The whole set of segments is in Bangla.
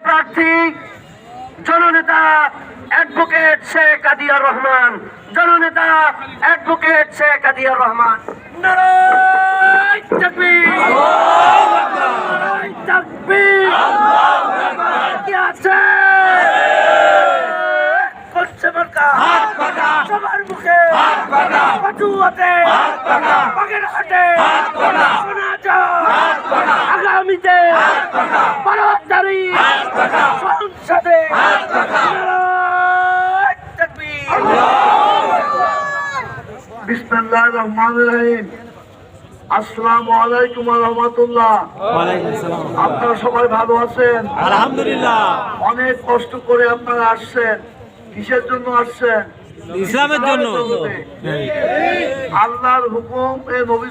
প্রার্থী জননেতা অ্যাডভোকেট শেখ আদিয়ার রহমান, জননেতা অ্যাডভোকেট শেখ আদিয়ার রহমান। নারায়ে তাকবীর, আল্লাহু আকবার, নারায়ে তাকবীর, আল্লাহু আকবার। কি আছে করছে মার্কা হাত পাকা, সবার মুখে হাত পাকা, পাটুয়াতে হাত পাকা, বাগেরহাটে হাত পাকা, শোনা যায় হাত পাকা, আগামীতে হাত পাকা, বারোটারি হাত পাকা, সংসদে হাত পাকা। নারায়ে তাকবীর, আল্লাহু আকবার। বিসমিল্লাহির রহমানির রহিম। আসসালামু আলাইকুম ওয়া রাহমাতুল্লাহ। ওয়ালাইকুম আসসালাম। আপনারা সবাই ভালো আছেন? আলহামদুলিল্লাহ। অনেক কষ্ট করে আপনারা আসছেন। কিসের জন্য আসছেন? ইসলামের জন্য। আল্লাহর হুকুম নবী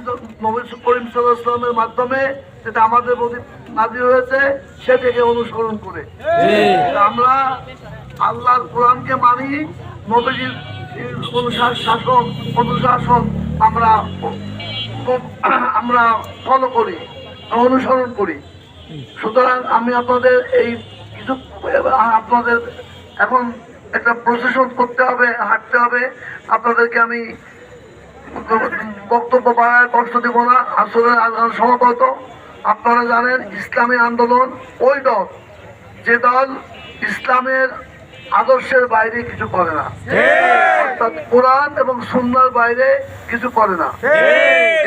করিম সাল্লাল্লাহু আলাইহি ওয়াসাল্লামের মাধ্যমে যেটা আমাদের প্রতি নাযিল হয়েছে সেটাকে অনুসরণ করে আমরা আল্লাহর কোরআনকে মানি, নবীজির অনুশাসন আমরা ফলো করি, অনুসরণ করি। সুতরাং আমি আপনাদের আপনাদের এখন একটা প্রসেশন করতে হবে, হাঁটতে হবে। আপনাদেরকে আমি বক্তব্য বাড়ায় কষ্ট দিব না। আসলে সমাপত আপনারা জানেন ইসলামী আন্দোলন ওই দল যে দল ইসলামের আদর্শের বাইরে কিছু করে না, অর্থাৎ কোরআন এবং সুন্নাহর বাইরে কিছু করে না,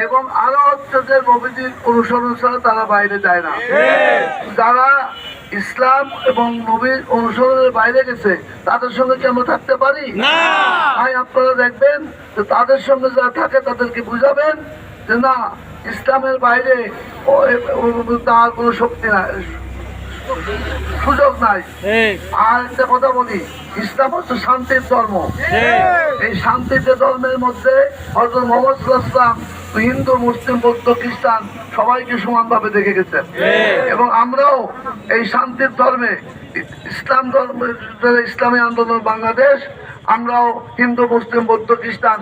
এবং আরো হচ্ছে যে নবীজির অনুসরণ ছাড়া তারা বাইরে যায় না। যারা ইসলাম এবং নবীর অনুসরণের বাইরে গেছে তাদের সঙ্গে কি আমরা থাকতে পারি? তাই আপনারা দেখবেন যে তাদের সঙ্গে যারা থাকে তাদেরকে বুঝাবেন যে না, ইসলামের বাইরে তার কোনো শক্তি নাই, সুযোগ নাই। আর একটা কথা বলি, ইসলাম হচ্ছে শান্তির ধর্ম। এই শান্তির ধর্মের মধ্যে হযরত মুহাম্মদ সাল্লাল্লাহু আলাইহি ওয়াসাল্লাম হিন্দু, মুসলিম, বৌদ্ধ, খ্রিস্টান সবাইকে সমানভাবে দেখে গেছেন, এবং আমরাও এই শান্তির ধর্মে ইসলাম ধর্মের ইসলামী আন্দোলন বাংলাদেশ আমরাও হিন্দু, মুসলিম, বৌদ্ধ, খ্রিস্টান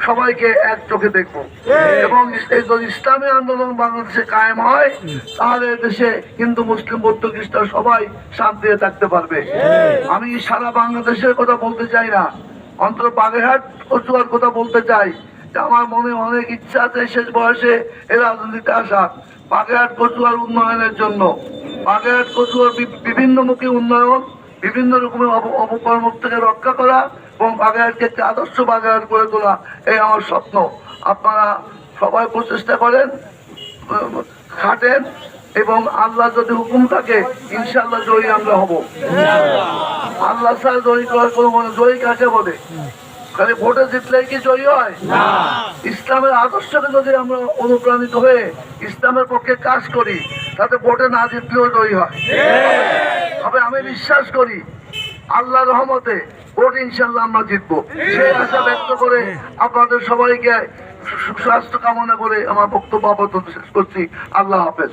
সবাইকে এক চোখে দেখবো। এবং এই যদি ইসলামী আন্দোলন বাংলাদেশে কায়েম হয় তাহলে দেশে হিন্দু, মুসলিম, বৌদ্ধ, খ্রিস্টান সবাই শান্তিতে থাকতে পারবে। আমি সারা বাংলাদেশের কথা বলতে চাই না, অন্তত বাগেরহাট কচুয়ার কথা বলতে চাই। আমার মনে অনেক ইচ্ছা আছে শেষ বয়সে এই রাজনীতিতে আসা, বাগেরহাট কচুয়ার উন্নয়নের জন্য। বাগেরহাট কচুয়ার বিভিন্নমুখী উন্নয়ন, বিভিন্ন রকমের অপকর্ম থেকে রক্ষা করা এবং বাগেরহাটকে একটি আদর্শ বাগেরহাট করে তোলা, এই আমার স্বপ্ন। আপনারা সবাই প্রচেষ্টা করেন, খাটেন, এবং আল্লাহ যদি হুকুম থাকে ইনশাআল্লাহ জয়ী আমরা হব। আল্লাহ ছাড়া জয়ী করার কোনো জয়ী কাকে বলে? খালি ভোটে জিতলেই কি জয়ী হয়? ইসলামের আদর্শকে যদি আমরা অনুপ্রাণিত হয়ে ইসলামের পক্ষে কাজ করি তাতে ভোটে না জিতলেও জয়ী হয়। তবে আমি বিশ্বাস করি আল্লাহর রহমতে ভোট ইনশাআল্লাহ আমরা জিতবো, সেই আশা ব্যক্ত করে আপনাদের সবাইকে সুস্বাস্থ্য কামনা করে আমার বক্তব্য আপাতত শেষ করছি। আল্লাহ হাফেজ।